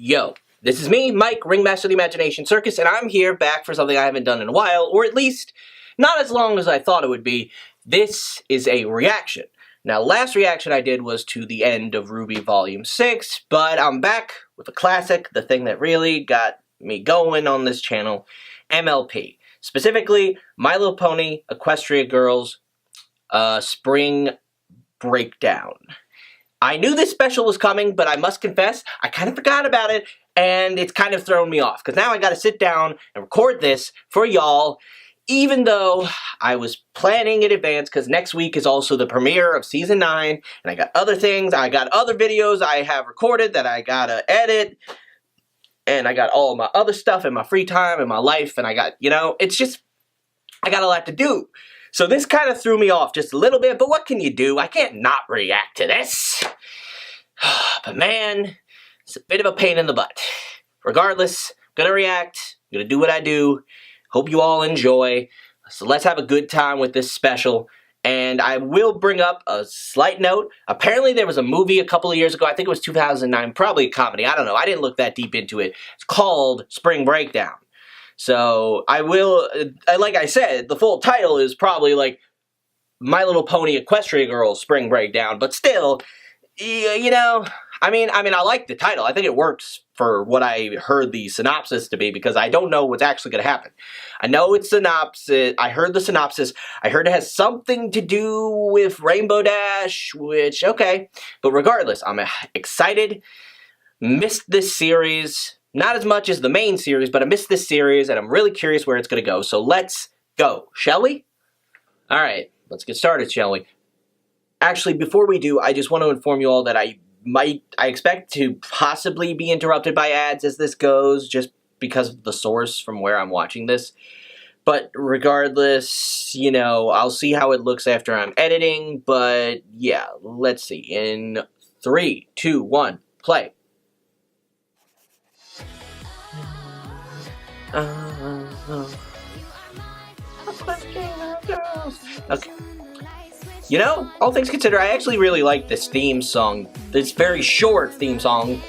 Yo, this is me, Mike, Ringmaster of the Imagination Circus, and I'm here back for something I haven't done in a while, or at least not as long as I thought it would be. This is a reaction. Now, last reaction I did was to the end of Ruby Volume 6, but I'm back with a classic, the thing that really got me going on this channel, MLP. Specifically, My Little Pony, Equestria Girls, Spring Breakdown. I knew this special was coming, but I must confess, I kind of forgot about it, and it's kind of thrown me off, because now I gotta sit down and record this for y'all, even though I was planning in advance, because next week is also the premiere of Season 9, and I got other things, I got other videos I have recorded that I gotta edit, and I got all of my other stuff in my free time and my life, and I got, it's just, I got a lot to do. So this kind of threw me off just a little bit, but what can you do? I can't not react to this. But man, it's a bit of a pain in the butt. Regardless, I'm gonna react, I'm gonna do what I do. Hope you all enjoy. So let's have a good time with this special. And I will bring up a slight note. Apparently there was a movie a couple of years ago, I think it was 2009, probably a comedy, I don't know, I didn't look that deep into it. It's called Spring Breakdown. So, I will, like I said, the full title is probably like My Little Pony Equestria Girls Spring Breakdown, but still, I mean, I like the title. I think it works for what I heard the synopsis to be, because I don't know what's actually going to happen. I know it's synopsis, I heard the synopsis, I heard it has something to do with Rainbow Dash, which, okay, but regardless, I'm excited, missed this series. Not as much as the main series, but I missed this series, and I'm really curious where it's going to go. So let's go, shall we? Alright, let's get started, shall we? Actually, before we do, I just want to inform you all that I expect to possibly be interrupted by ads as this goes, just because of the source from where I'm watching this. But regardless, I'll see how it looks after I'm editing, but yeah, let's see. In 3, 2, 1, play. Okay. All things considered, I actually really like this theme song. This very short theme song.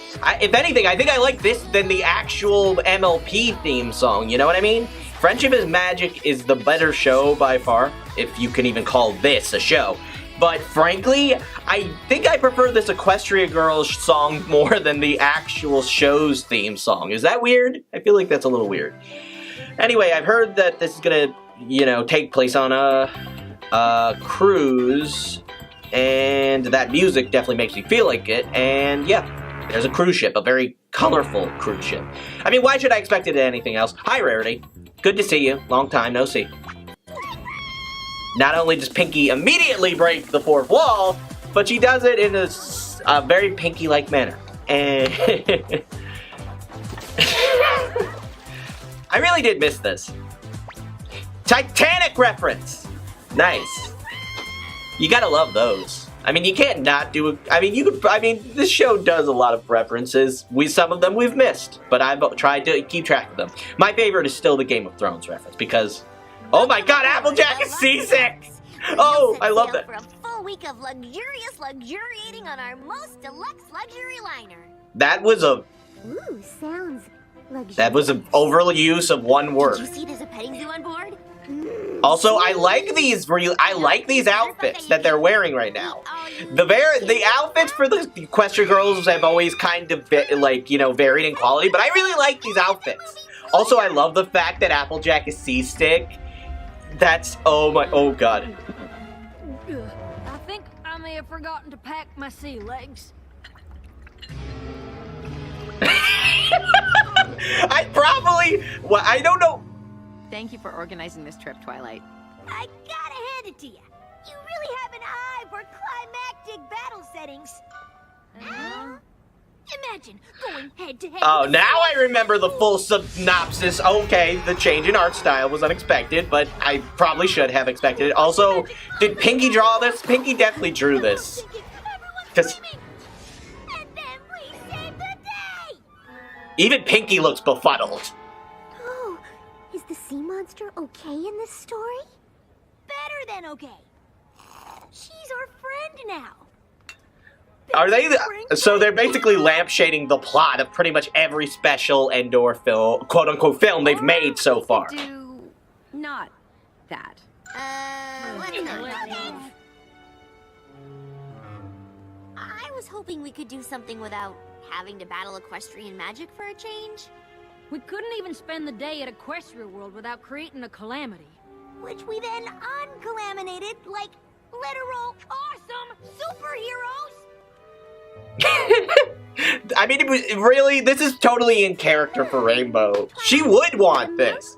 If anything, I think I like this than the actual MLP theme song, you know what I mean? Friendship is Magic is the better show by far, if you can even call this a show. But frankly, I think I prefer this Equestria Girls song more than the actual show's theme song. Is that weird? I feel like that's a little weird. Anyway, I've heard that this is gonna, take place on a cruise, and that music definitely makes me feel like it, and yeah, there's a cruise ship, a very colorful cruise ship. I mean, why should I expect it anything else? Hi, Rarity. Good to see you. Long time no see. Not only does Pinky immediately break the fourth wall, but she does it in a very Pinky-like manner. And I really did miss this. Titanic reference! Nice. You gotta love those. I mean, you can't not do it. This show does a lot of references. Some of them we've missed, but I've tried to keep track of them. My favorite is still the Game of Thrones reference, because oh my god, Applejack is seasick! Oh, I love that. For a full week of luxuriating on our most deluxe luxury liner. That was a... Ooh, sounds luxurious. That was an overuse of one word. Did you see there's a petting zoo on board? Also, I like these outfits that they're wearing right now. The outfits for the Equestria Girls have always kind of varied in quality, but I really like these outfits. Also, I love the fact that Applejack is seasick. That's, oh god. I think I may have forgotten to pack my sea legs. I don't know. Thank you for organizing this trip, Twilight. I gotta hand it to you. You really have an eye for climactic battle settings. Imagine going head-to-head. Oh, now I remember the full synopsis. Okay, the change in art style was unexpected, but I probably should have expected it. Also, did Pinky draw this? Pinky definitely drew this. Because even Pinky looks befuddled. Oh, is the sea monster okay in this story? Better than okay. She's our friend now. Are they? So they're basically lampshading the plot of pretty much every special and/or film, quote-unquote film they've made so far. Do not that. Let's not. I was hoping we could do something without having to battle equestrian magic for a change. We couldn't even spend the day at Equestria World without creating a calamity. Which we then uncalaminated like literal awesome superheroes. I mean, really, this is totally in character for Rainbow. She would want this.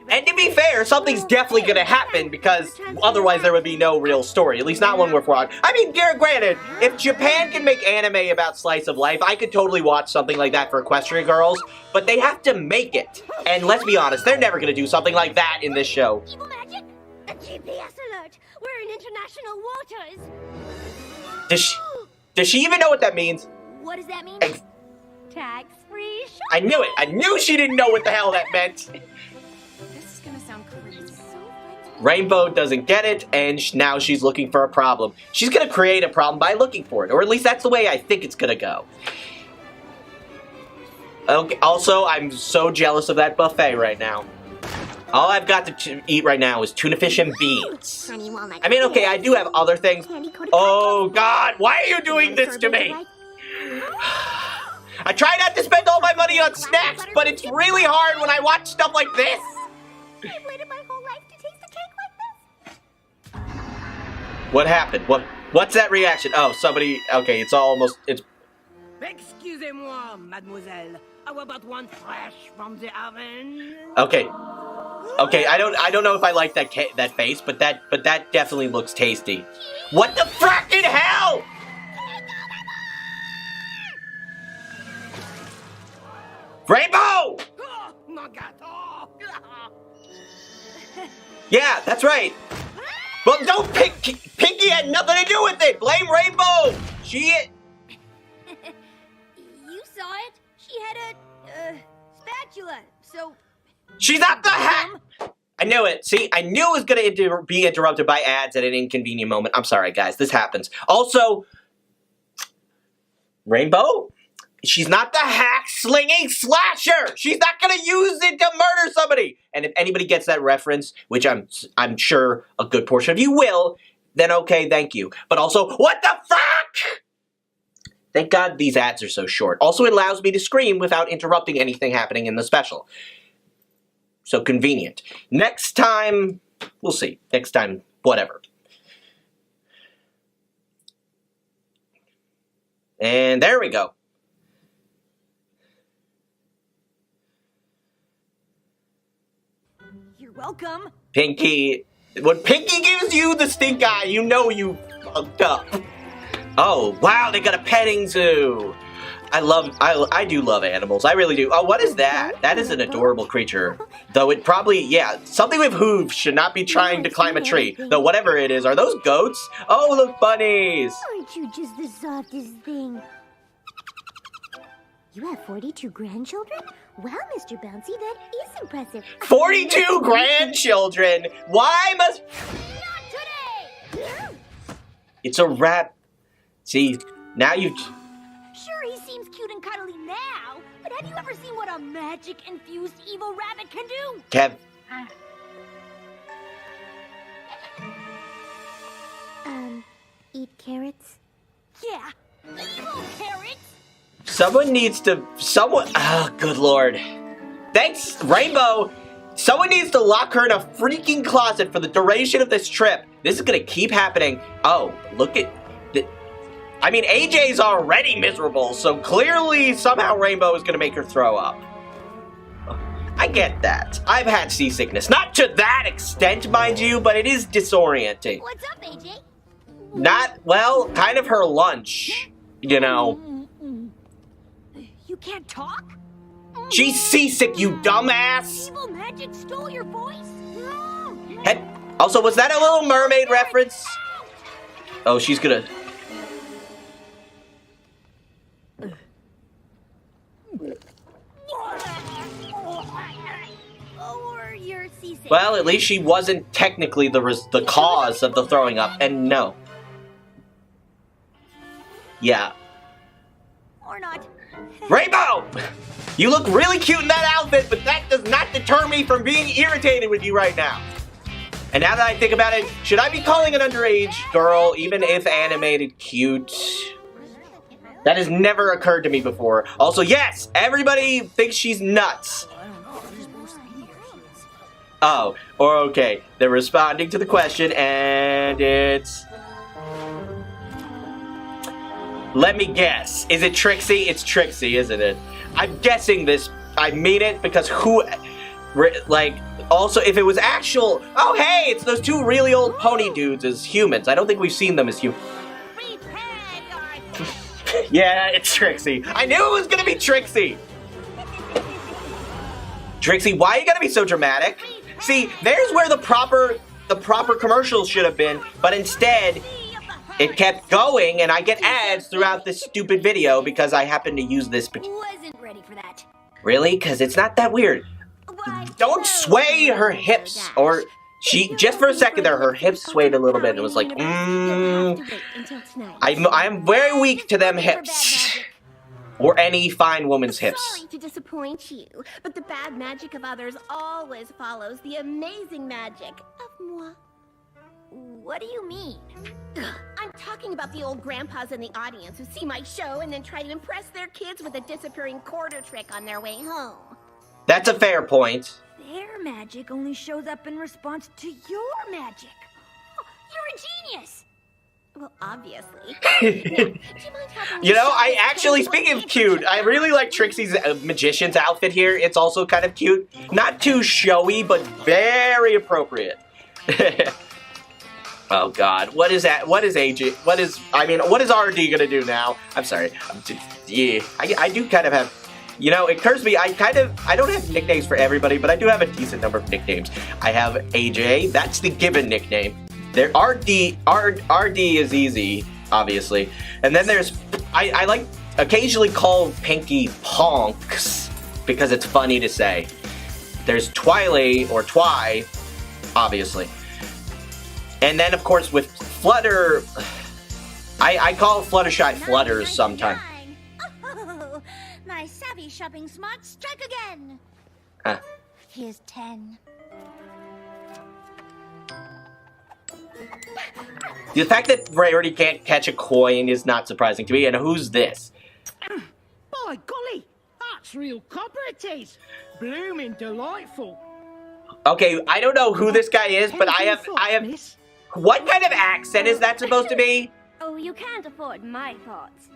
And to be fair, something's definitely gonna happen because otherwise there would be no real story. At least not one worth watching. I mean, granted, if Japan can make anime about slice of life, I could totally watch something like that for Equestria Girls, but they have to make it. And let's be honest, they're never gonna do something like that in this show. Evil magic? A GPS alert! We're in international waters! Does she even know what that means? What does that mean? Tax-free shopping! I knew it! I knew she didn't know what the hell that meant! This is gonna sound crazy. Rainbow doesn't get it, and now she's looking for a problem. She's gonna create a problem by looking for it, or at least that's the way I think it's gonna go. Okay, also, I'm so jealous of that buffet right now. All I've got to eat right now is tuna fish and beans. I mean, okay, I do have other things. Oh, God, why are you doing this to me? I try not to spend all my money on snacks, but it's really hard when I watch stuff like this. I've waited my whole life to taste a cake like this. What happened? What's that reaction? Oh, somebody... Okay, it's almost... Excusez-moi, mademoiselle. How about one fresh from the oven? Okay. Okay, I don't know if I like that face, but that definitely looks tasty. What the frackin' hell? Rainbow! Oh, mon gâteau! Yeah, that's right. Well, don't Pinky had nothing to do with it. Blame Rainbow. She... You saw it? She had a spatula, so... She's not the hack! I knew it. See, I knew it was going to be interrupted by ads at an inconvenient moment. I'm sorry, guys. This happens. Also, Rainbow, she's not the hack-slinging slasher! She's not going to use it to murder somebody! And if anybody gets that reference, which I'm sure a good portion of you will, then okay, thank you. But also, what the fuck?! Thank God these ads are so short. Also, it allows me to scream without interrupting anything happening in the special. So convenient. Next time, we'll see. Next time, whatever. And there we go. You're welcome. Pinky. When Pinky gives you the stink eye, you know you fucked up. Oh, wow, they got a petting zoo. I do love animals. I really do. Oh, what is that? That is an adorable creature. Though it probably, yeah, something with hooves should not be trying to climb a tree. Though whatever it is, are those goats? Oh, look, bunnies. Aren't you just the softest thing? You have 42 grandchildren? Wow, Mr. Bouncy, that is impressive. 42 grandchildren? Why must... Not today! It's a rap. See, now you... Sure, he seems cute and cuddly now, but have you ever seen what a magic-infused evil rabbit can do? Kev. Eat carrots? Yeah, evil carrots! Someone needs to... Oh, good lord. Thanks, Rainbow. Someone needs to lock her in a freaking closet for the duration of this trip. This is gonna keep happening. Oh, look at... I mean, AJ's already miserable, so clearly somehow Rainbow is gonna make her throw up. I get that. I've had seasickness. Not to that extent, mind you, but it is disorienting. What's up, AJ? Not, well, kind of her lunch, you know. You can't talk? She's seasick, you dumbass! Evil magic stole your voice? Also, was that a Little Mermaid reference? Oh, she's gonna... Or you're seasick. Well, at least she wasn't technically the cause of the throwing up, and no. Yeah. Or not. Rainbow! You look really cute in that outfit, but that does not deter me from being irritated with you right now. And now that I think about it, should I be calling an underage girl, even if animated, cute? That has never occurred to me before. Also, yes, everybody thinks she's nuts. Oh, or okay, they're responding to the question, and it's... Let me guess. Is it Trixie? It's Trixie, isn't it? I'm guessing this. I mean it because who... Like, also, if it was actual... Oh, hey, it's those two really old pony dudes as humans. I don't think we've seen them as humans. Yeah, it's Trixie. I knew it was gonna be Trixie. Trixie, why you gotta be so dramatic? See, there's where the proper commercial should have been, but instead... It kept going, and I get ads throughout this stupid video because I happen to use this. Wasn't ready for that. Really? Because it's not that weird. Don't sway her hips, or she. Just for a second there, her hips swayed a little bit, and it was like, I'm very weak to them hips, or any fine woman's hips. Sorry to disappoint you, but the bad magic of others always follows the amazing magic of moi. What do you mean? I'm talking about the old grandpas in the audience who see my show and then try to impress their kids with a disappearing quarter trick on their way home. That's a fair point. Their magic only shows up in response to your magic. Oh, you're a genius! Well, obviously. Now, do you mind helping me You know, show I this actually, kid what speaking of the cute, I really like trick Trixie's magician's outfit here. It's also kind of cute. Not too showy, but very appropriate. Oh God, what is that? What is AJ? What is RD gonna do now? I'm sorry. I do kind of have, you know, it occurs to me, I don't have nicknames for everybody, but I do have a decent number of nicknames. I have AJ, that's the given nickname. There, RD is easy, obviously. And then there's, I like occasionally call Pinky Ponks, because it's funny to say. There's Twily, or Twy, obviously. And then, of course, with Flutter, I call Fluttershy Flutters sometimes. Oh, my savvy shopping smarts strike again. Here's 10. The fact that Rarity can't catch a coin is not surprising to me. And who's this? By golly, that's real copper it is. Blooming delightful. Okay, I don't know who this guy is, but I have. Miss. What kind of accent is that supposed to be? Oh, you can't afford my thoughts.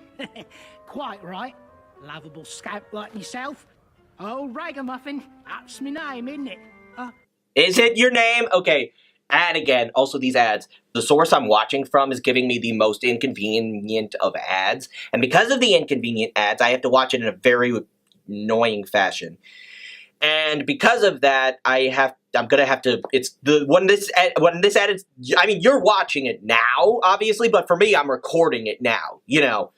Quite right. Lovable scout like myself. Oh, Ragamuffin, that's my name, isn't it? Is it your name? Okay. And again, also these ads. The source I'm watching from is giving me the most inconvenient of ads. And because of the inconvenient ads, I have to watch it in a very annoying fashion. And because of that, I'm gonna have to, it's the, when this ad is, I mean, you're watching it now, obviously, but for me, I'm recording it now, you know.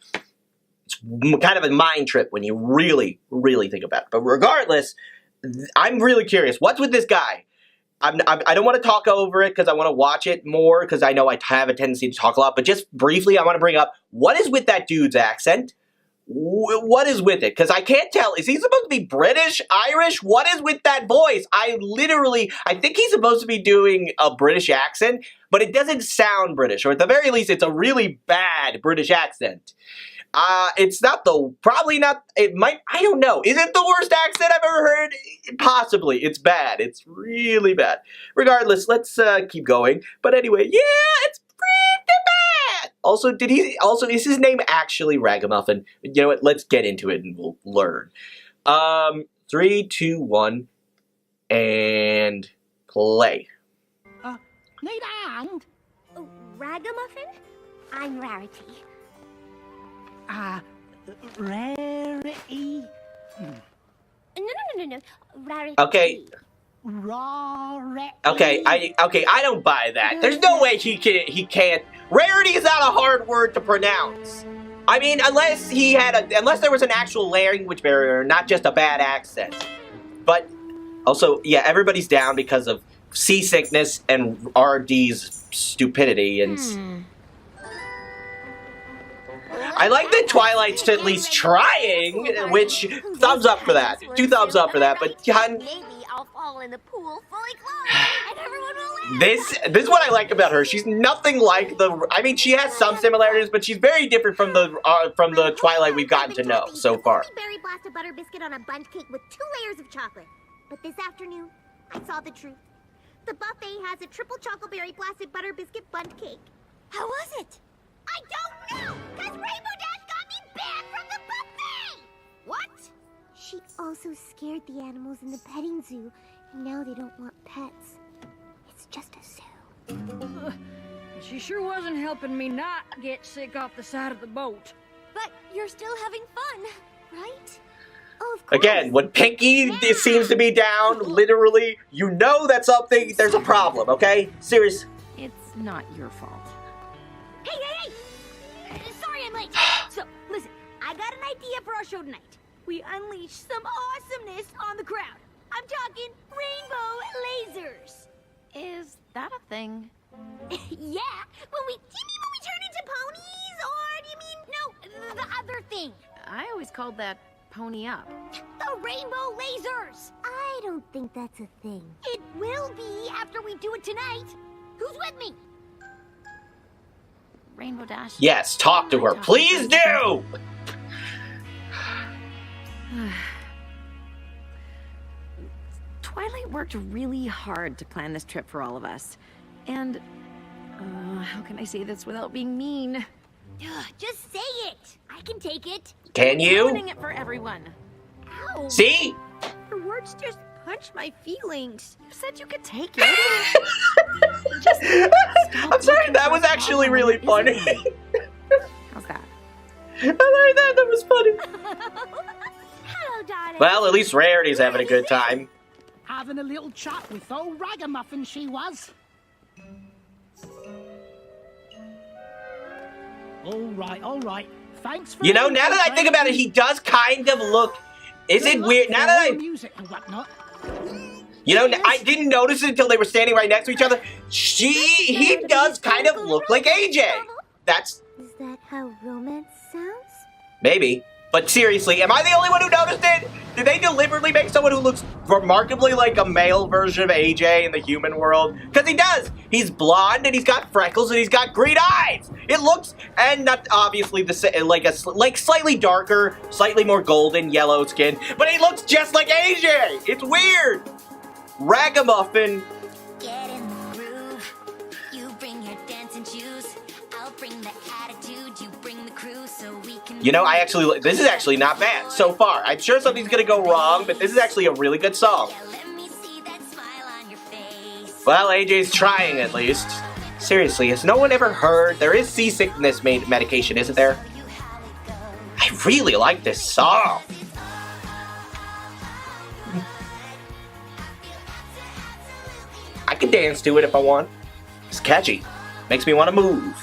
It's kind of a mind trip when you really, really think about it. But regardless, I'm really curious. What's with this guy? I don't want to talk over it because I want to watch it more because I know I have a tendency to talk a lot. But just briefly, I want to bring up, what is with that dude's accent? What is with it? Because I can't tell. Is he supposed to be British, Irish? What is with that voice? I think he's supposed to be doing a British accent, but it doesn't sound British. Or at the very least, it's a really bad British accent. It's not probably not, it might, I don't know. Is it the worst accent I've ever heard? Possibly. It's bad. It's really bad. Regardless, let's keep going. But anyway, yeah, it's pretty bad. Also, is his name actually Ragamuffin? You know what? Let's get into it and we'll learn. 3, 2, 1, and play. Need a hand? Oh, Ragamuffin? I'm Rarity. Rarity? No. Rarity. Okay. Rarity. Okay, I don't buy that. There's no way he can't. Rarity is not a hard word to pronounce. I mean, unless there was an actual language barrier, not just a bad accent. But also, yeah, everybody's down because of seasickness and RD's stupidity and. I like that Twilight's at least trying, which, thumbs up for that. 2 thumbs up for that, but Maybe I'll fall in the pool fully clothed, and everyone will laugh. this is what I like about her. She's nothing like I mean, she has some similarities, but she's very different from the Twilight we've gotten to know so far. Berry blasted butter biscuit on a bundt cake with 2 layers of chocolate. But this afternoon, I saw the truth. The buffet has a triple chocolate blasted butter biscuit bundt cake. How was it? I don't know, because Rainbow Dash got me banned from the buffet! What? She also scared the animals in the petting zoo, and now they don't want pets. It's just a zoo. She sure wasn't helping me not get sick off the side of the boat. But you're still having fun, right? Oh, of course. Again, when Pinky seems to be down, literally, you know that there's a problem, okay? Serious. It's not your fault. Hey! Sorry I'm late. So, listen, I got an idea for our show tonight. We unleash some awesomeness on the crowd. I'm talking rainbow lasers. Is that a thing? Yeah, do you mean when we turn into ponies, or do you mean, no, the other thing? I always called that pony up. The rainbow lasers! I don't think that's a thing. It will be after we do it tonight. Who's with me? Rainbow Dash. Yes, talk to her. Please do! Twilight worked really hard to plan this trip for all of us. And, how can I say this without being mean? Just say it. I can take it. Can you? Ruining it for everyone. Ow. See? Your words just punch my feelings. You said you could take it. Just stop I'm sorry, looking that for was a actually problem really when it funny. isn't. How's that? I like that. That was funny. Hello, darling. Well, at least Rarity's having a good time. Having a little chat with old Ragamuffin she was. All right. Thanks for... You know, now that I think about it, he does kind of look... Is it weird? Now that music and whatnot. You know, I didn't notice it until they were standing right next to each other. He does kind of look like AJ. That's... Is that how romance sounds? Maybe. But seriously, am I the only one who noticed it? Did they deliberately make someone who looks remarkably like a male version of AJ in the human world? Because he does. He's blonde and he's got freckles and he's got green eyes. It looks, and not obviously the same, like slightly darker, slightly more golden yellow skin, but he looks just like AJ. It's weird. Ragamuffin. Get in the groove. You bring your dancing shoes. I'll bring the attitude. You bring the crew so we can... You know, this is actually not bad so far. I'm sure something's gonna go wrong, but this is actually a really good song. Let me see that smile on your face. Well, AJ's trying at least. Seriously, has no one ever heard? There is seasickness medication, isn't there? I really like this song. I can dance to it if I want. It's catchy. Makes me want to move.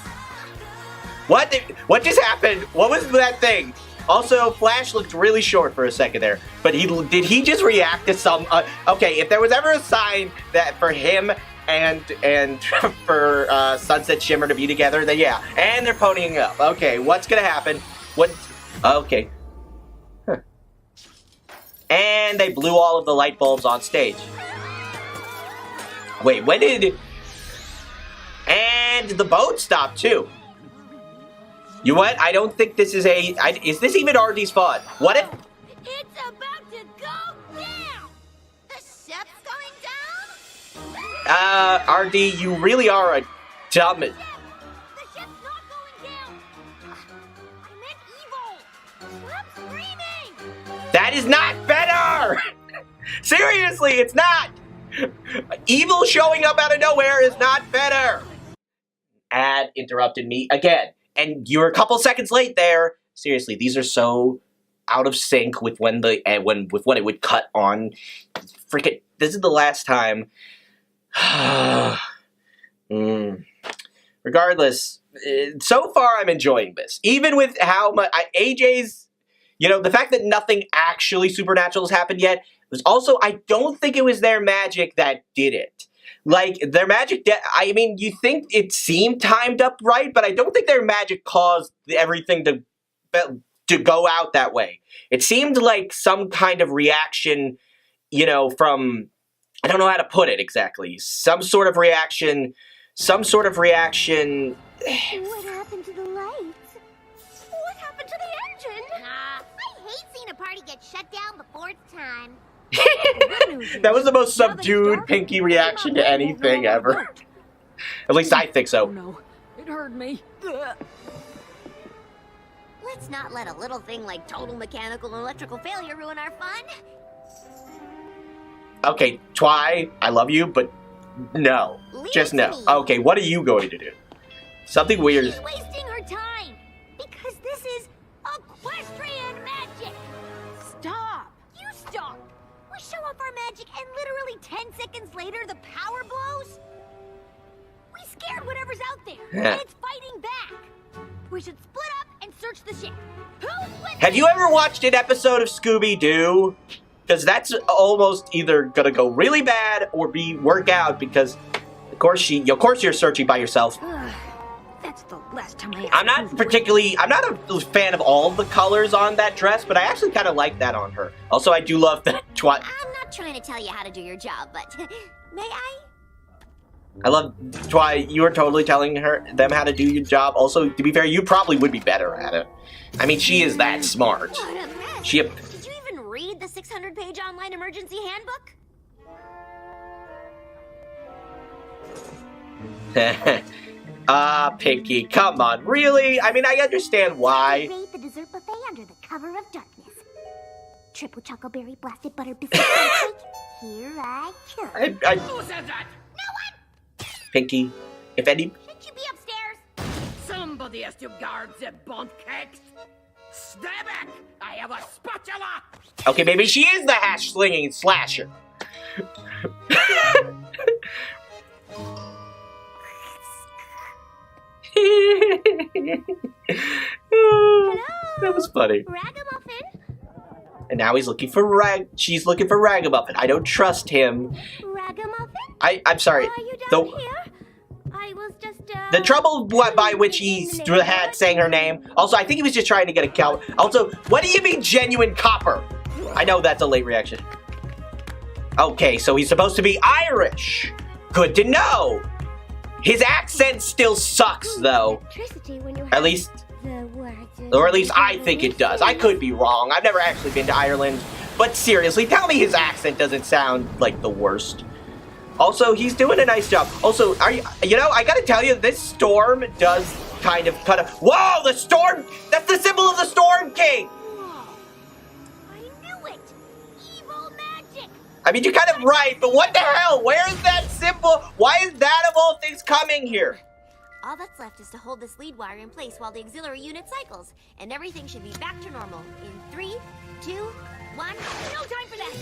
What just happened? What was that thing? Also, Flash looked really short for a second there. But did he just react to some... okay, if there was ever a sign that for him and for Sunset Shimmer to be together, then yeah. And they're ponying up. Okay, what's gonna happen? Okay. Huh. And they blew all of the light bulbs on stage. Wait, when did... And the boat stopped, too. You know what? I don't think this is is this even RD's fault? What if... It's about to go down! The ship's going down? RD, you really are a dumb... The ship's not going down! I meant evil! Stop screaming! That is not better! Seriously, it's not! Evil showing up out of nowhere is not better! Ad interrupted me again. And you were a couple seconds late there. Seriously, these are so out of sync with when it would cut on. Freaking, this is the last time. Regardless, so far I'm enjoying this. Even with how much AJ's, you know, the fact that nothing actually supernatural has happened yet was also, I don't think it was their magic that did it. Like, their magic, I mean, you think it seemed timed up right, but I don't think their magic caused everything to to go out that way. It seemed like some kind of reaction, you know, from, I don't know how to put it exactly. Some sort of reaction. What happened to the lights? What happened to the engine? I hate seeing a party get shut down before it's time. That was the most subdued Pinky reaction to anything ever. At least I think so. Oh no, it hurt me. Let's not let a little thing like total mechanical and electrical failure ruin our fun. Okay, Twy, I love you, but no. Just no. Okay, what are you going to do? Something weird. She's wasting her time. Because this is equestrian magic. Stop! You stop. We show off our magic and literally 10 seconds later the power blows? We scared whatever's out there, and it's fighting back. We should split up and search the ship. Who's with Have you ever watched an episode of Scooby-Doo? Because that's almost either gonna go really bad or work out because, of course, you're searching by yourself. That's the last time I I'm not a fan of all of the colors on that dress, but I actually kind of like that on her. Also, I do love that Twy. I'm not trying to tell you how to do your job, but may I? I love Twy. You are totally telling them how to do your job. Also, to be fair, you probably would be better at it. I mean, she is that smart. What a mess. She. Did you even read the 600-page online emergency handbook? Pinky, come on, really? I mean, I understand why. Raid the dessert buffet under the cover of darkness. Triple chocoberry blasted butter biscuit pancake. Here I come. Who said that? Pinky, if any. Shouldn't you be upstairs? Somebody has to guard the bond cakes. Stay back! I have a spatula! Okay, maybe she is the hash slinging slasher. That was funny. Ragamuffin? And now he's looking for she's looking for Ragamuffin. I don't trust him. Ragamuffin? I'm sorry. Are you down here? I was just, The trouble by which he had saying her name. Also, I think he was just trying to get a count. Also, what do you mean genuine copper? I know that's a late reaction. Okay, so he's supposed to be Irish. Good to know. His accent still sucks, though. At least, or at least I think it does. I could be wrong. I've never actually been to Ireland. But seriously, tell me his accent doesn't sound like the worst. Also, he's doing a nice job. Also, I gotta tell you, this storm does kind of cut a... Whoa, the storm! That's the symbol of the Storm King! I knew it! Evil magic! I mean, you're kind of right, but what the hell? Where is that symbol? Why is that of all things coming here? All that's left is to hold this lead wire in place while the auxiliary unit cycles, and everything should be back to normal in 3, 2, 1. No time for that!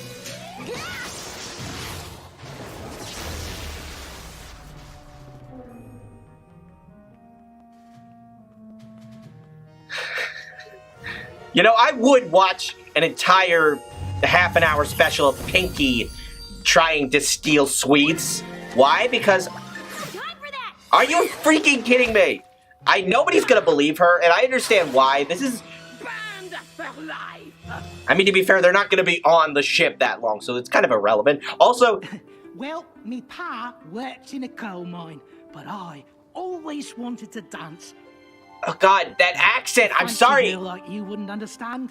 You know, I would watch an entire half-an-hour special of Pinky trying to steal sweets. Why? Because... Time for that! Are you freaking kidding me? Nobody's gonna believe her, and I understand why. This is... Banned for life! I mean, to be fair, they're not gonna be on the ship that long, so it's kind of irrelevant. Also... Well, me pa worked in a coal mine, but I always wanted to dance. Oh, God, that accent! I'm Fancy sorry! you like you wouldn't understand.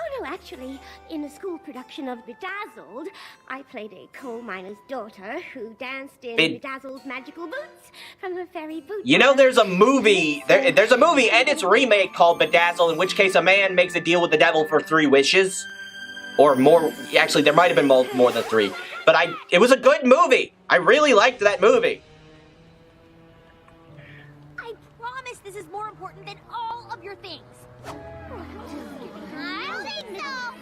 Oh, no, actually, in a school production of Bedazzled, I played a coal miner's daughter who danced in Bedazzled's magical boots from her fairy boot. You know, there's a movie, there's a movie and its remake called Bedazzled, in which case a man makes a deal with the devil for 3 wishes. Or more, actually, there might have been more than 3. But it was a good movie! I really liked that movie. I promise this is more important than all of your things. I don't think so.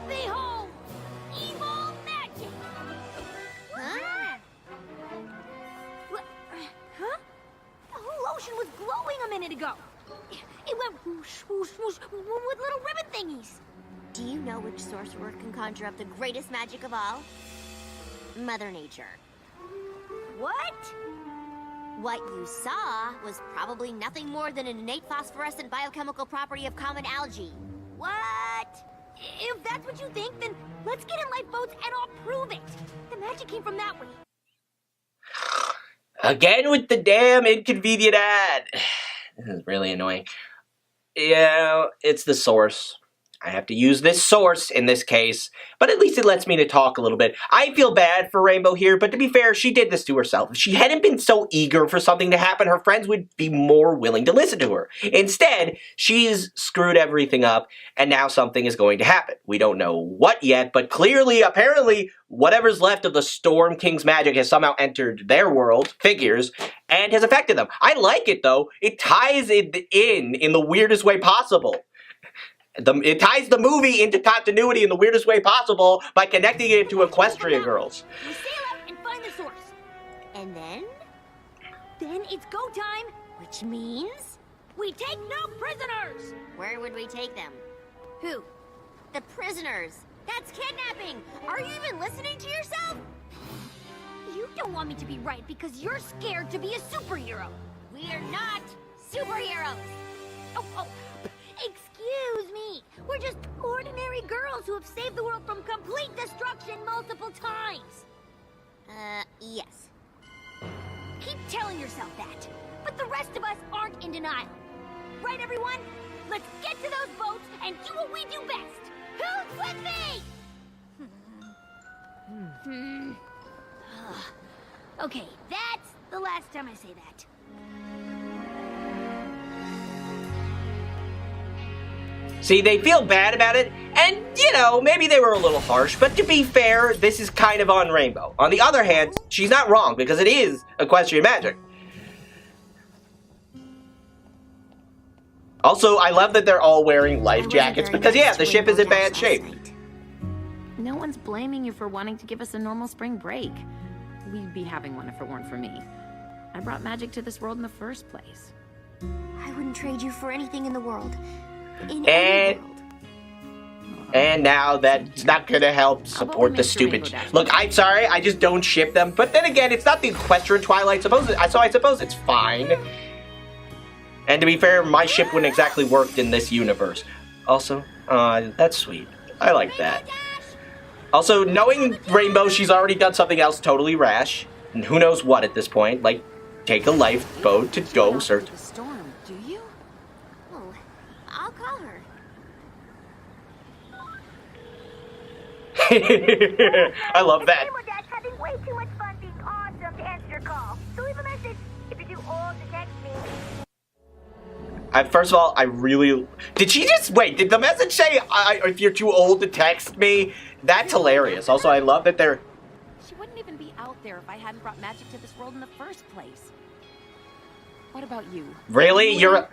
Behold, evil magic. Huh? What? Huh? The whole ocean was glowing a minute ago. It went whoosh, whoosh, whoosh, with little ribbon thingies. Do you know which sorcerer can conjure up the greatest magic of all? Mother Nature. What? What you saw was probably nothing more than an innate phosphorescent biochemical property of common algae. What? If that's what you think, then let's get in lifeboats and I'll prove it. The magic came from that way. Again with the damn inconvenient ad. This is really annoying. Yeah, it's the source. I have to use this source in this case, but at least it lets me to talk a little bit. I feel bad for Rainbow here, but to be fair, she did this to herself. If she hadn't been so eager for something to happen, her friends would be more willing to listen to her. Instead, she's screwed everything up, and now something is going to happen. We don't know what yet, but clearly, apparently, whatever's left of the Storm King's magic has somehow entered their world, figures, and has affected them. I like it, though. It ties it in the weirdest way possible. It ties the movie into continuity in the weirdest way possible by connecting it to Equestria girls. We sail out and find the source. And then? Then it's go time, which means we take no prisoners. Where would we take them? Who? The prisoners. That's kidnapping. Are you even listening to yourself? You don't want me to be right because you're scared to be a superhero. We are not superheroes. Oh. Excuse me! We're just ordinary girls who have saved the world from complete destruction multiple times! Yes. Keep telling yourself that, but the rest of us aren't in denial. Right, everyone? Let's get to those boats and do what we do best! Who's with me? Okay, that's the last time I say that. See, they feel bad about it, and, you know, maybe they were a little harsh, but to be fair, this is kind of on Rainbow. On the other hand, she's not wrong, because it is equestrian magic. Also, I love that they're all wearing life jackets, because, yeah, the ship is in bad shape. No one's blaming you for wanting to give us a normal spring break. We'd be having one if it weren't for me. I brought magic to this world in the first place. I wouldn't trade you for anything in the world. And now that's not gonna help support the stupid. Look, I'm sorry, I just don't ship them. But then again, it's not the Equestrian Twilight. So I suppose it's fine. And to be fair, my ship wouldn't exactly work in this universe. Also, that's sweet. I like that. Also, knowing Rainbow, she's already done something else totally rash. And who knows what at this point. Like, take a lifeboat to go search. The storm, do you? Oh, I'll call her. I love that. Dad's having way too much fun being awesome to answer your call. So leave a message if you're too old to text me. First of all, I really... Did she just... Wait, did the message say, if you're too old to text me? That's hilarious. Also, I love that they're... She wouldn't even be out there if I hadn't brought magic to this world in the first place. What about you? Really? You're...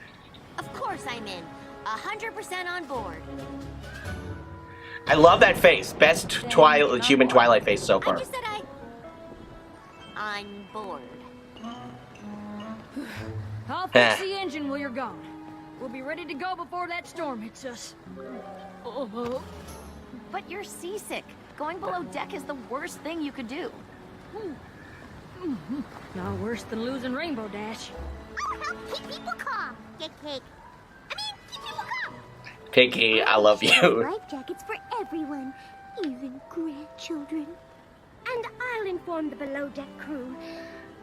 Of course I'm in. 100% on board. I love that face. Best human Twilight face so I far. just said on board. I'll fix the engine while you're gone. We'll be ready to go before that storm hits us. Oh. But you're seasick. Going below deck is the worst thing you could do. Not worse than losing Rainbow Dash. Help keep people calm. Get cake. Keep people calm. Pinky, I love you. Life jackets for everyone, even grandchildren. And I'll inform the below deck crew.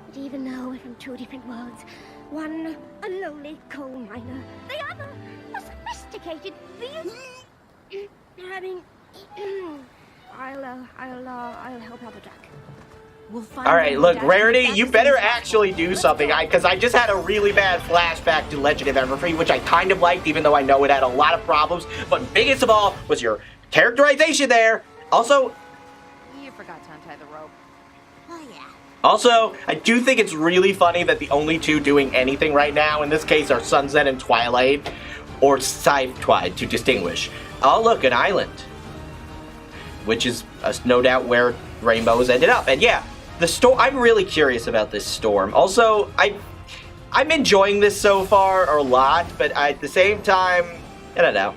But even though we're from two different worlds, one a lowly coal miner, the other a sophisticated I'll help out the Jack. We'll find Alright, look, Rarity, you better actually do something, because I just had a really bad flashback to Legend of Everfree, which I kind of liked, even though I know it had a lot of problems. But biggest of all was your characterization there. Also... You forgot to untie the rope. Oh yeah. Also, I do think it's really funny that the only two doing anything right now, in this case, are Sunset and Twilight, or Sci-Twilight, to distinguish. Oh, look, an island. Which is, no doubt, where Rainbows ended up. And yeah, the storm, I'm really curious about this storm. Also, I'm enjoying this so far a lot, but at the same time, I don't know.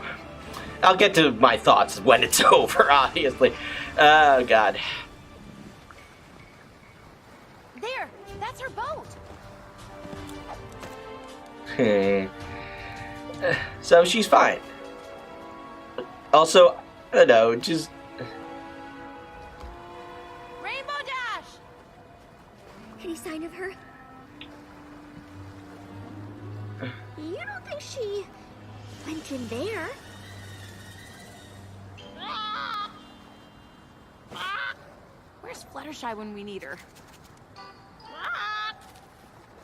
I'll get to my thoughts when it's over, obviously. Oh, God. There! That's her boat! So she's fine. Also, I don't know, just... Rainbow Dash! Any sign of her? You don't think she went in there? Where's Fluttershy when we need her?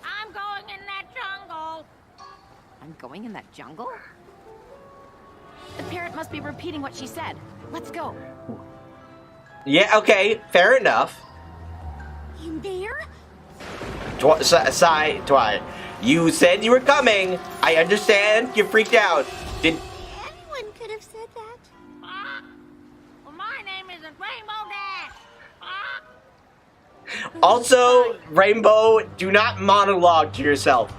I'm going in that jungle. I'm going in that jungle? The parrot must be repeating what she said. Let's go. Yeah, okay, fair enough. In there? Twi, you said you were coming. I understand you freaked out. Did... Anyone could have said that. Well, my name isn't Rainbow Dash. Also, Rainbow, do not monologue to yourself.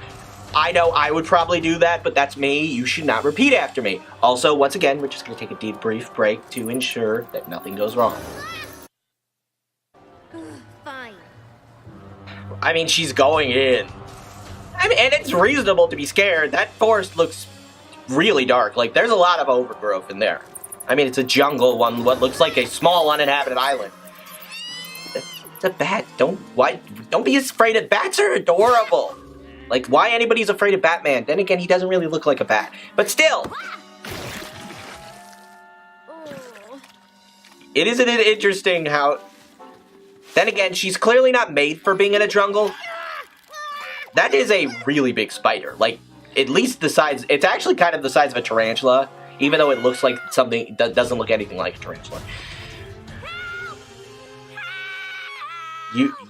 I know I would probably do that, but that's me. You should not repeat after me. Also, once again, we're just going to take a deep, brief break to ensure that nothing goes wrong. Fine. I mean, she's going in. I mean, and it's reasonable to be scared. That forest looks really dark. Like, there's a lot of overgrowth in there. I mean, it's a jungle, what looks like a small uninhabited island. It's a bat. Don't be afraid of bats. Are adorable. Like, why anybody's afraid of Batman? Then again, he doesn't really look like a bat. But still! It isn't it interesting how... Then again, she's clearly not made for being in a jungle. That is a really big spider. Like, at least the size... It's actually kind of the size of a tarantula. Even though it looks like something... doesn't look anything like a tarantula.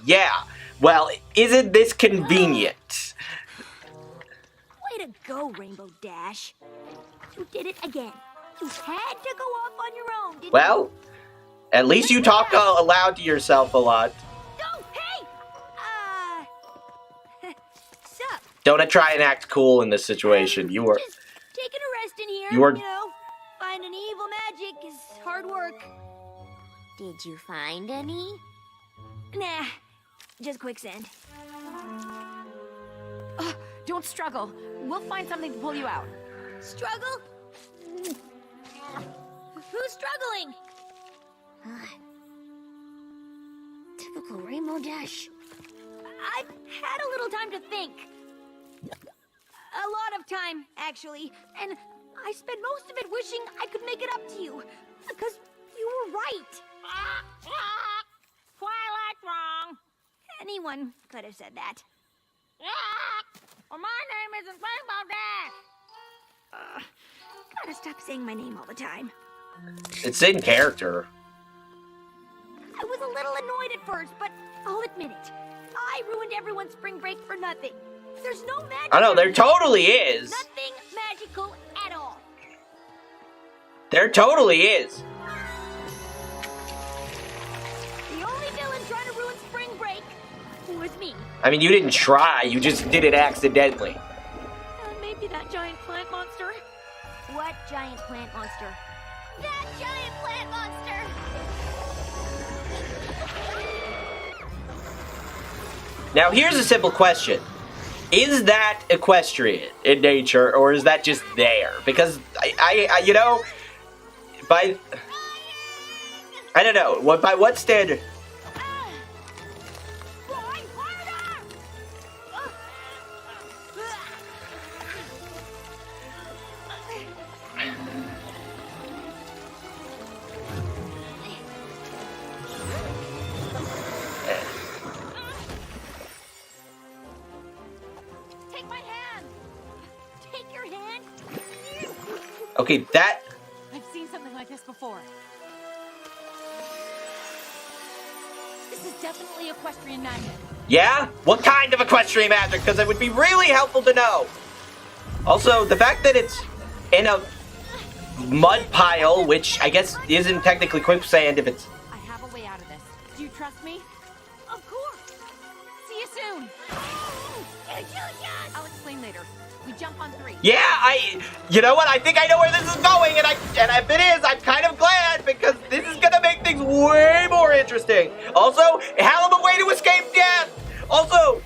Yeah. Well, isn't this convenient? Way to go, Rainbow Dash. You did it again. You had to go off on your own, didn't you? Well, at least you talk aloud to yourself a lot. Oh, hey! Sup? Don't try and act cool in this situation. You were... Just taking a rest in here. You are... You know, finding evil magic is hard work. Did you find any? Nah, just quicksand. Don't struggle. We'll find something to pull you out. Struggle? Who's struggling? Typical Rainbow Dash. I've had a little time to think. A lot of time, actually. And I spent most of it wishing I could make it up to you. Because you were right. Twilight's wrong. Anyone could have said that. Well, my name isn't Rainbow Dash. Gotta stop saying my name all the time. It's in character. I was a little annoyed at first, but I'll admit it. I ruined everyone's spring break for nothing. There's no magic. I know, there totally is. Nothing magical at all. There totally is. The only villain trying to ruin spring break was me. I mean, you didn't try, you just did it accidentally. Maybe that giant plant monster. What giant plant monster? That giant plant monster! Now, here's a simple question. Is that equestrian in nature, or is that just there? Because, I you know, I don't know, by what standard? Okay, that... I've seen something like this before. This is definitely equestrian magic. Yeah? What kind of equestrian magic? Because it would be really helpful to know. Also, the fact that it's in a mud pile, which I guess isn't technically quicksand if it's... I have a way out of this. Do you trust me? Of course. See you soon. I'll explain later. We jump on 3. Yeah, you know what? I think I know where this is going, and if it is, I'm kind of glad, because this is gonna make things way more interesting. Also, a hell of a way to escape death. Also,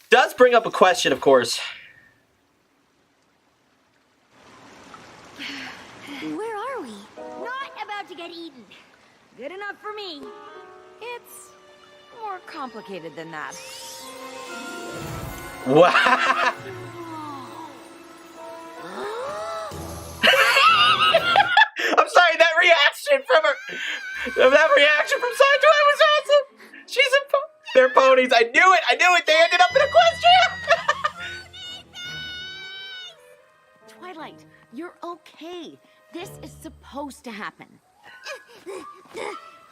Does bring up a question, of course. Where are we? Not about to get eaten. Good enough for me. It's more complicated than that. Wow. I'm sorry, that reaction from her. That reaction from Sideway was awesome. She's a they're ponies. I knew it. I knew it. They ended up in Equestria. Twilight, you're okay. This is supposed to happen.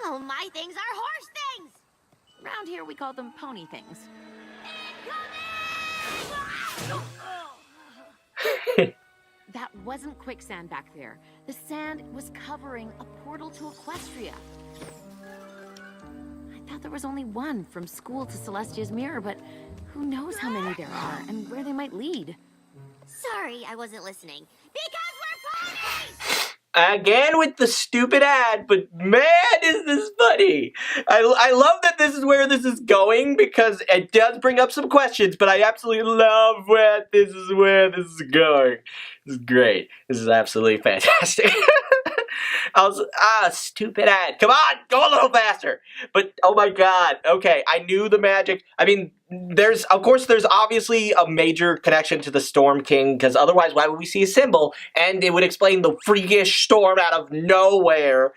Oh, my things are horse things. Around here, we call them pony things. That wasn't quicksand back there. The sand was covering a portal to Equestria. I thought there was only one from school to Celestia's mirror, but who knows how many there are and where they might lead. Sorry, I wasn't listening. Because we're ponies! Again with the stupid ad, but man, is this funny. I love that this is where this is going because it does bring up some questions, but I absolutely love where this is going. This is great. This is absolutely fantastic. Stupid ad. Come on, go a little faster. But, oh my god, okay, I knew the magic. I mean, there's obviously a major connection to the Storm King, because otherwise why would we see a symbol? And it would explain the freakish storm out of nowhere.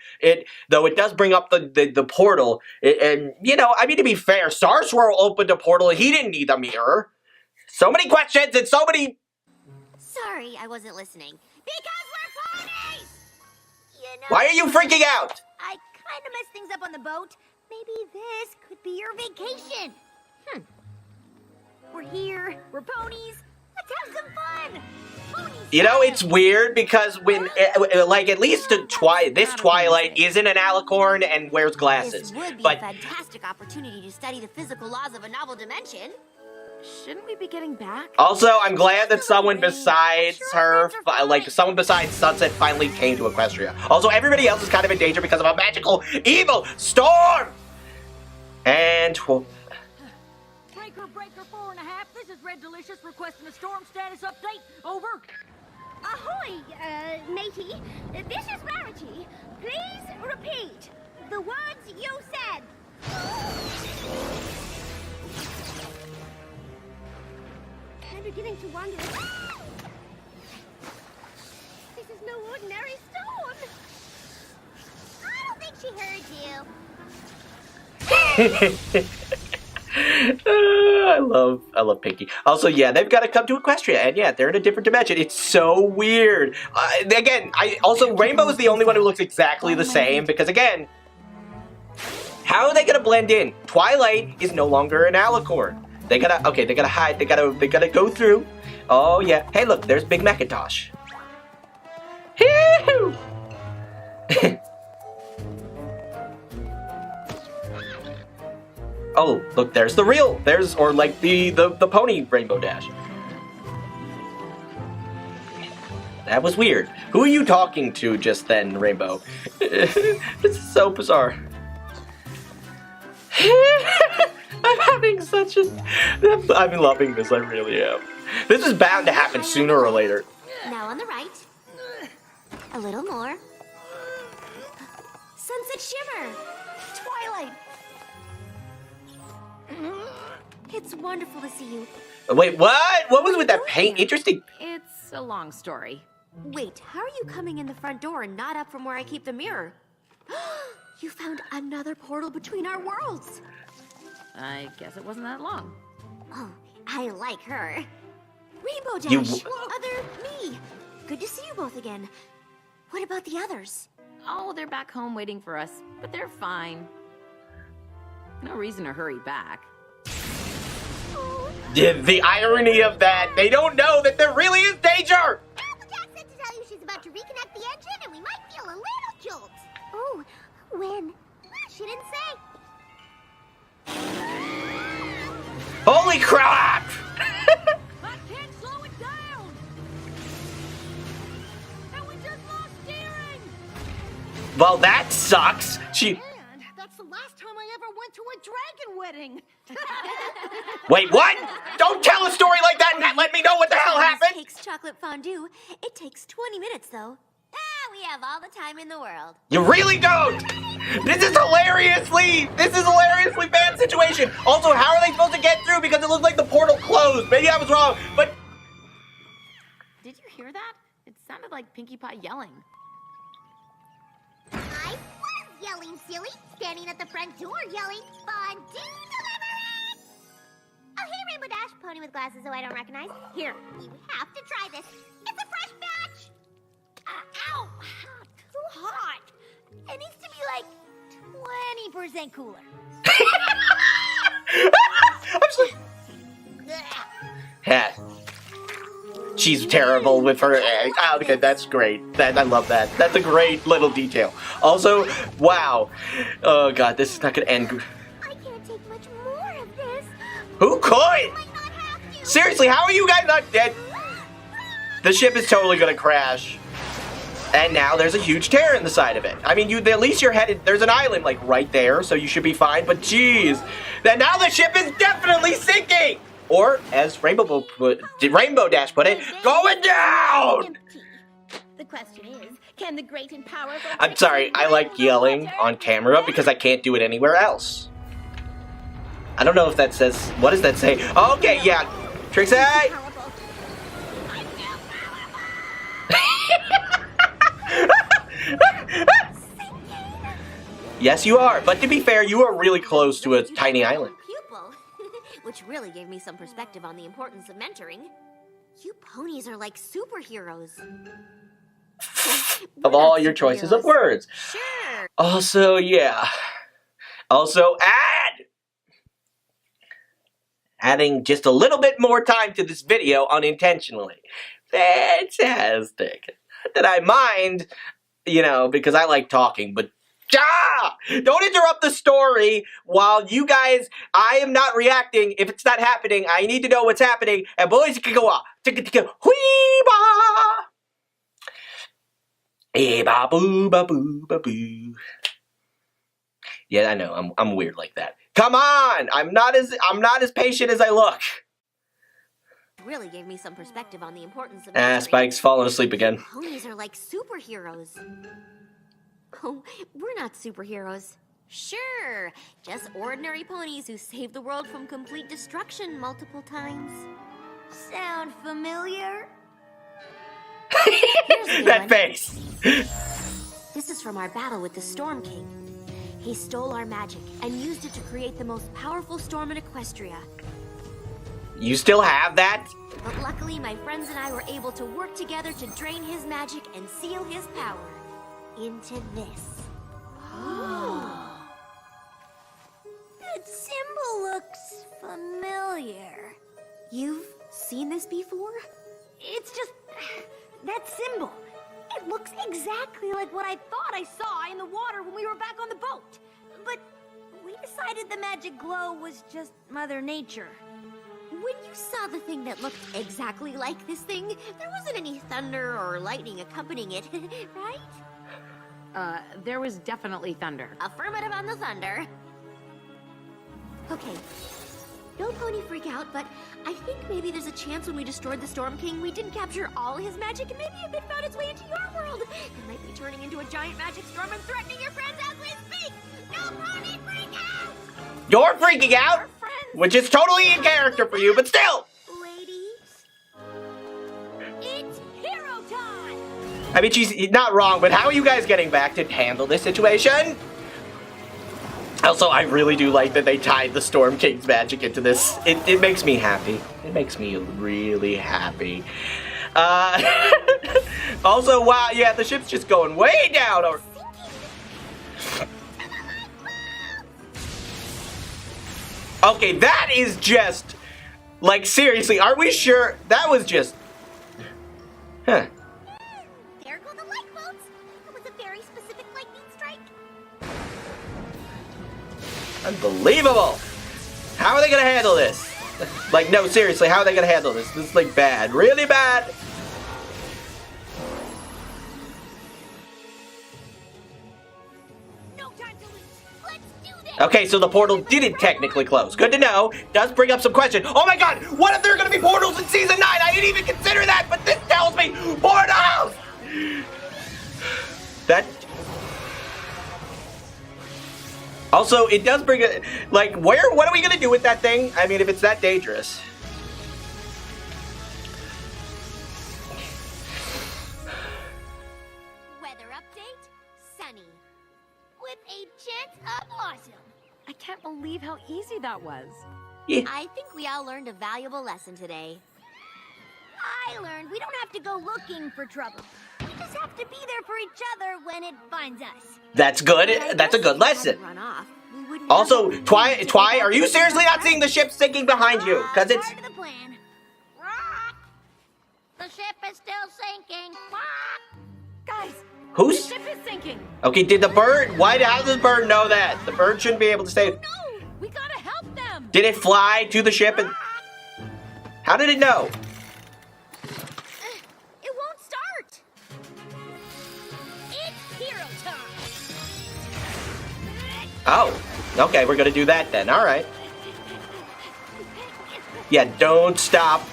Though it does bring up the portal. And, you know, I mean, to be fair, Starswirl opened a portal, he didn't need a mirror. So many questions and so many... Sorry, I wasn't listening. Because we're ponies! You know, Why are you freaking out? I kind of messed things up on the boat. Maybe this could be your vacation. We're here. We're ponies. Let's have some fun. Ponies. You know, it's weird because when, like, at least this Twilight isn't an alicorn and wears glasses. This would be But a fantastic opportunity to study the physical laws of a novel dimension. Shouldn't we be getting back? also, I'm glad that someone besides her, like, someone besides Sunset finally came to Equestria. Also, everybody else is kind of in danger because of a magical, evil storm! And... Breaker 4.5, this is Red Delicious requesting a storm status update. Over. Ahoy, matey. This is Rarity. Please repeat the words you said. I'm beginning to wonder. This is no ordinary storm. I don't think she heard you. I love Pinky. Also, yeah, they've got to come to Equestria, and yeah, they're in a different dimension. It's so weird. Again, Rainbow is the only one who looks exactly the same, because again, how are they gonna blend in? Twilight is no longer an alicorn. They gotta hide, they gotta go through. Oh yeah, hey look, there's Big Macintosh. Hee-hoo! Oh, look, there's the pony Rainbow Dash. That was weird. Who are you talking to just then, Rainbow? This is so bizarre. I'm loving this, I really am. This is bound to happen sooner or later. Now on the right. A little more. Sunset Shimmer. Twilight. It's wonderful to see you. Wait, what? What was with that paint? Interesting. It's a long story. Wait, how are you coming in the front door and not up from where I keep the mirror? You found another portal between our worlds. I guess it wasn't that long. Oh, I like her. Rainbow Dash, other me. Good to see you both again. What about the others? Oh, they're back home waiting for us, but they're fine. No reason to hurry back. The irony of that, they don't know that there really is danger! Applejack said to tell you she's about to reconnect the engine and we might feel a little jolt. Oh, when? She didn't say. Holy crap! I can't slow it down. And we just lost steering. Well, that sucks. And that's the last time I ever went to a dragon wedding. Wait, what? Don't tell a story like that and not let me know what the hell happened! Takes chocolate fondue. It takes 20 minutes, though. We have all the time in the world. You really don't! This is hilariously bad situation. Also, how are they supposed to get through? Because it looked like the portal closed. Maybe I was wrong, but... Did you hear that? It sounded like Pinkie Pie yelling. I was yelling, silly. Standing at the front door yelling, fondue delivery! Oh, hey, Rainbow Dash. Pony with glasses who I don't recognize. Here, you have to try this. It's a fresh batch. Ow! Too hot. It needs to be like 20% cooler. I'm sorry. Yeah. She's terrible with her eggs. Oh, okay, that's great. I love that. That's a great little detail. Also, wow. Oh god, this is not gonna end. I can't take much more of this. Who could? I might not have to. Seriously, how are you guys not dead? The ship is totally gonna crash. And now there's a huge tear in the side of it. I mean, at least you're headed, there's an island like right there, so you should be fine, but geez. Then now the ship is definitely sinking! Or, as Rainbow Dash put it, going down! The question is, can the great and powerful... I'm sorry, I like yelling on camera because I can't do it anywhere else. I don't know if that says, what does that say? Okay, yeah, Trixie! Yes, you are. But to be fair, you are really close to a tiny island. Pupil, which really gave me some perspective on the importance of mentoring. You ponies are like superheroes. Of all your choices of words. Sure. Also, yeah. Also, adding just a little bit more time to this video unintentionally. Fantastic. Not that I mind, you know, because I like talking, but don't interrupt the story while you guys, I am not reacting. If it's not happening, I need to know what's happening. And boys, you can go off. Yeah, I know. I'm weird like that. Come on! I'm not as patient as I look. Really gave me some perspective on the importance of mentoring. Spike's falling asleep again. Ponies are like superheroes. Oh, we're not superheroes. Sure, just ordinary ponies who save the world from complete destruction multiple times. Sound familiar? That face! This is from our battle with the Storm King. He stole our magic and used it to create the most powerful storm in Equestria. You still have that? But luckily, my friends and I were able to work together to drain his magic and seal his power into this. That symbol looks familiar. You've seen this before? It's just... that symbol. It looks exactly like what I thought I saw in the water when we were back on the boat. But we decided the magic glow was just Mother Nature. When you saw the thing that looked exactly like this thing, there wasn't any thunder or lightning accompanying it, right? There was definitely thunder. Affirmative on the thunder. Okay. No pony freak out, but I think maybe there's a chance when we destroyed the Storm King, we didn't capture all his magic, and maybe a bit found its way into your world. It might be turning into a giant magic storm and threatening your friends as we speak. No pony freak out! You're freaking out! Which is totally in character for you, but still! Ladies, it's hero time! I mean, she's not wrong, but how are you guys getting back to handle this situation? Also, I really do like that they tied the Storm King's magic into this. It makes me happy. It makes me really happy. Also, wow, yeah, the ship's just going way down. Okay, that is just... Like, seriously, are we sure? That was just... Huh. There go the light boats. It was a very specific lightning strike. Unbelievable! How are they gonna handle this? Like, no, seriously, how are they gonna handle this? This is, like, bad. Really bad! No time to lose. Let's do this! Okay, so the portal didn't technically close. Good to know. Does bring up some questions. Oh my god, what if there are going to be portals in Season 9? I didn't even consider that, but this tells me portals! That... Also, it does bring a... Like, what are we going to do with that thing? I mean, if it's that dangerous. Weather update, sunny. With a chance of awesome. I can't believe how easy that was. Yeah. I think we all learned a valuable lesson today. I learned we don't have to go looking for trouble. We just have to be there for each other when it finds us. That's good. That's a good lesson. Run off. We wouldn't Also, have Twy, are you seriously not seeing the ship sinking behind you? Because it's... Part of the plan. Rock! The ship is still sinking. Rock! Guys, Who's... the ship is sinking. Okay, did the bird... How does the bird know that? The bird shouldn't be able to say... No, we gotta help them. Did it fly to the ship and... How did it know? It won't start. It's hero time. Oh, okay, we're gonna do that then. All right. Yeah, don't stop.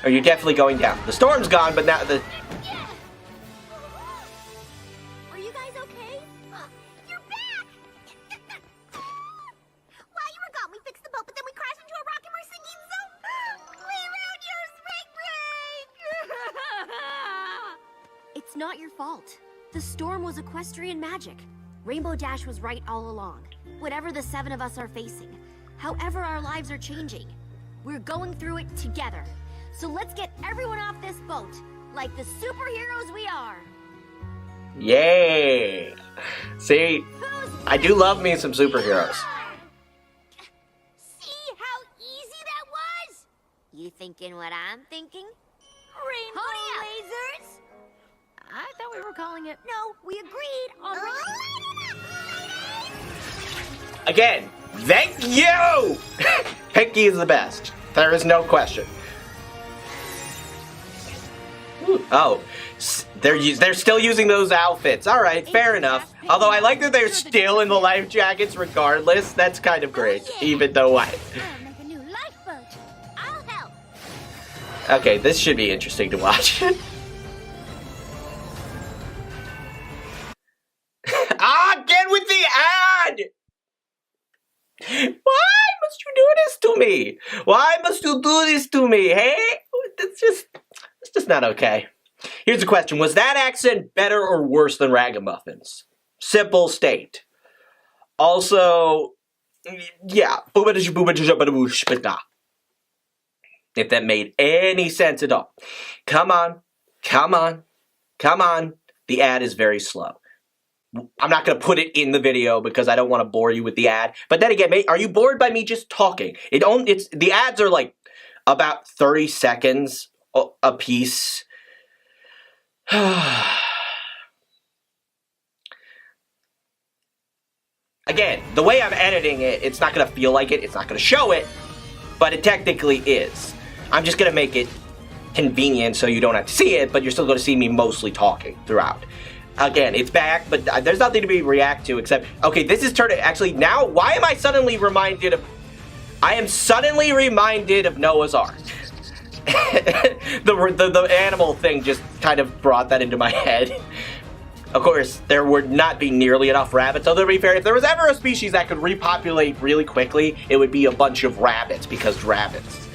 Or you're definitely going down. The storm's gone, but now the... Are you guys okay? You're back! While you were gone, we fixed the boat, but then we crashed into a rock and we're sinking, so... We ruined your spring break! It's not your fault. The storm was equestrian magic. Rainbow Dash was right all along. Whatever the 7 of us are facing, however our lives are changing, we're going through it together. So let's get everyone off this boat, like the superheroes we are. Yay! See, I do love me some superheroes. See how easy that was? You thinking what I'm thinking? Rainbow lasers? I thought we were calling it. No, we agreed on... Again, thank you! Pinky is the best. There is no question. Ooh, oh, they're still using those outfits. All right, fair enough. Although I like that they're still in the life jackets regardless. That's kind of great, even though I... I'll make a new lifeboat. I'll help. Okay, this should be interesting to watch. Get with the ad! Why must you do this to me? Why must you do this to me, hey? It's just not okay. Here's the question. Was that accent better or worse than Ragamuffins? Simple state. Also, yeah. If that made any sense at all. Come on. Come on. Come on. The ad is very slow. I'm not going to put it in the video because I don't want to bore you with the ad. But then again, mate, are you bored by me just talking? The ads are like about 30 seconds a piece. Again, the way I'm editing it, it's not going to feel like it. It's not going to show it. But it technically is. I'm just going to make it convenient so you don't have to see it, but you're still going to see me mostly talking throughout. Again, it's back, but there's nothing to be react to except... Okay, this is turning... Actually, now, why am I suddenly reminded of... I am suddenly reminded of Noah's Ark. the animal thing just kind of brought that into my head. Of course, there would not be nearly enough rabbits. So to be fair, if there was ever a species that could repopulate really quickly, it would be a bunch of rabbits, because rabbits.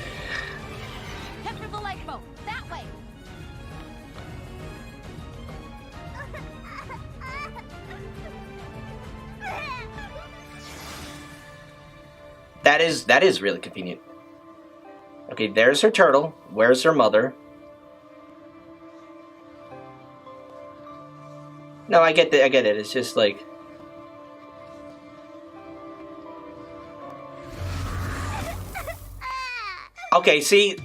Head for the lifeboat. That way. That is really convenient. Okay, there's her turtle. Where's her mother? No, I get it. It's just like... Okay, see,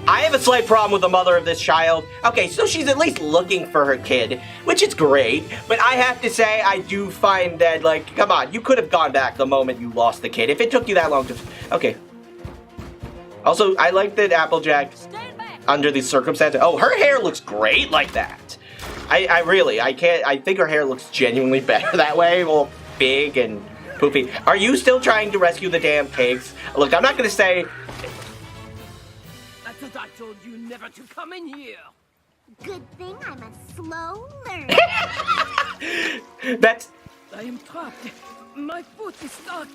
I have a slight problem with the mother of this child. Okay, so she's at least looking for her kid, which is great. But I have to say, I do find that, like, come on, you could have gone back the moment you lost the kid. If it took you that long to... Okay. Also, I like that Applejack, under these circumstances... Oh, her hair looks great like that. I think her hair looks genuinely better that way. Well, big and... Poofy, are you still trying to rescue the damn cakes? Look, I'm not gonna say... I thought I told you never to come in here. Good thing I'm a slow learner. That's... I am trapped. My foot is stuck.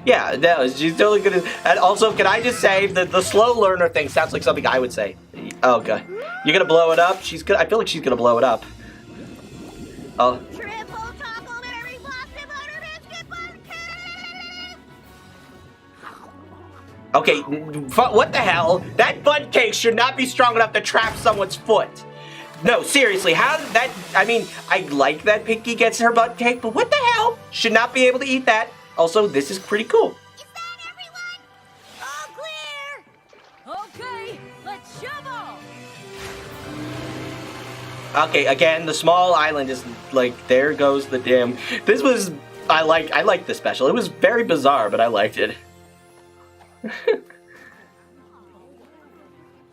Yeah, no, she's totally gonna... And also, can I just say that the slow learner thing sounds like something I would say. Oh, God. You're gonna blow it up? She's gonna... I feel like she's gonna blow it up. Oh. Triple chocolate frosted butter biscuit bucket. Okay, what the hell? That butt cake should not be strong enough to trap someone's foot. No, seriously, how did that... I mean, I like that Pinky gets her butt cake, but what the hell? Should not be able to eat that. Also, this is pretty cool. Is that everyone? All clear. Okay, let's shovel! Okay, again, the small island is like, there goes the damn... This was... I liked the special. It was very bizarre, but I liked it.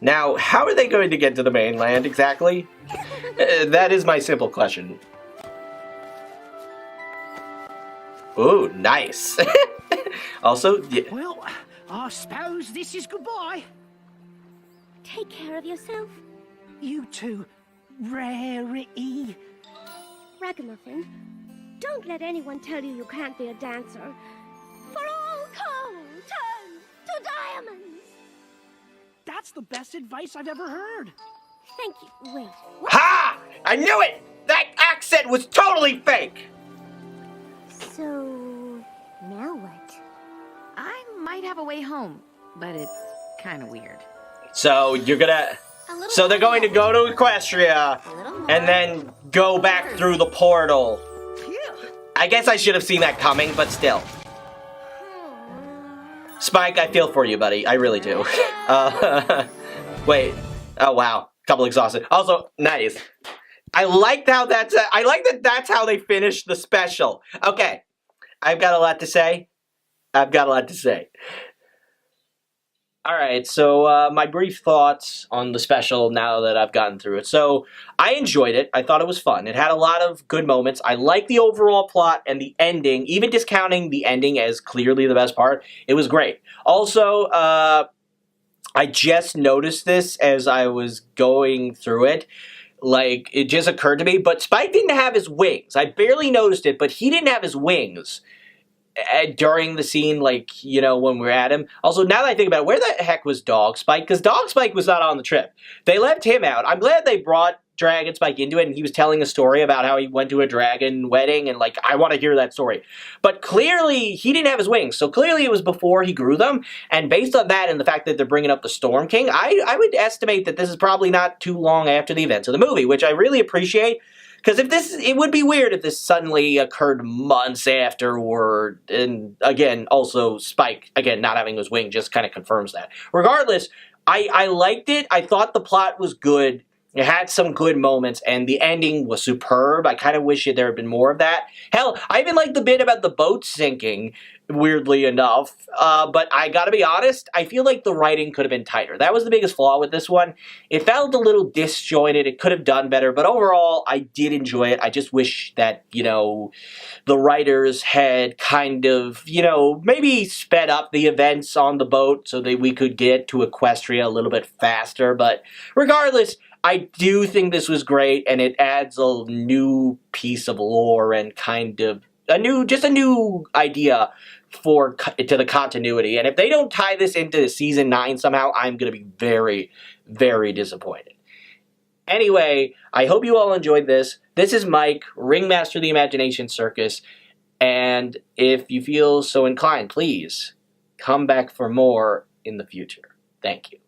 Now, how are they going to get to the mainland exactly? That is my simple question. Ooh, nice. Also, Well, I suppose this is goodbye. Take care of yourself, You two, Rarity. Ragamuffin. Don't let anyone tell you can't be a dancer. For all coal turns to diamonds. That's the best advice I've ever heard. Thank you. Wait. ha! I knew it! That accent was totally fake! So, now what? I might have a way home, but it's kind of weird. So, you're gonna... So they're going to go to Equestria, and then go back through the portal. I guess I should have seen that coming, but still. Spike, I feel for you, buddy. I really do. Wait. Oh, wow. Couple exhausted. Also, nice. I like how that's... I like that that's how they finished the special. Okay. I've got a lot to say. Alright, so my brief thoughts on the special now that I've gotten through it. So, I enjoyed it. I thought it was fun. It had a lot of good moments. I liked the overall plot and the ending. Even discounting the ending as clearly the best part, it was great. Also, I just noticed this as I was going through it. Like, it just occurred to me, but Spike didn't have his wings. I barely noticed it, but he didn't have his wings during the scene, like, you know, when we're at him. Also, now that I think about it, where the heck was Dog Spike? Because Dog Spike was not on the trip. They left him out. I'm glad they brought Dragon Spike into it, and he was telling a story about how he went to a dragon wedding, and, like, I want to hear that story. But clearly, he didn't have his wings, so clearly it was before he grew them, and based on that and the fact that they're bringing up the Storm King, I would estimate that this is probably not too long after the events of the movie, which I really appreciate. Because it would be weird if this suddenly occurred months afterward, and again, also Spike, again, not having his wing just kind of confirms that. Regardless, I liked it. I thought the plot was good. It had some good moments, and the ending was superb. I kind of wish there had been more of that. Hell, I even liked the bit about the boat sinking, weirdly enough. But I gotta be honest, I feel like the writing could have been tighter. That was the biggest flaw with this one. It felt a little disjointed. It could have done better, but overall, I did enjoy it. I just wish that, you know, the writers had kind of, you know, maybe sped up the events on the boat so that we could get to Equestria a little bit faster. But regardless, I do think this was great, and it adds a new piece of lore and kind of a new idea to the continuity. And if they don't tie this into season 9 somehow, I'm going to be very, very disappointed. Anyway, I hope you all enjoyed this. This is Mike, Ringmaster of the Imagination Circus, and if you feel so inclined, please come back for more in the future. Thank you.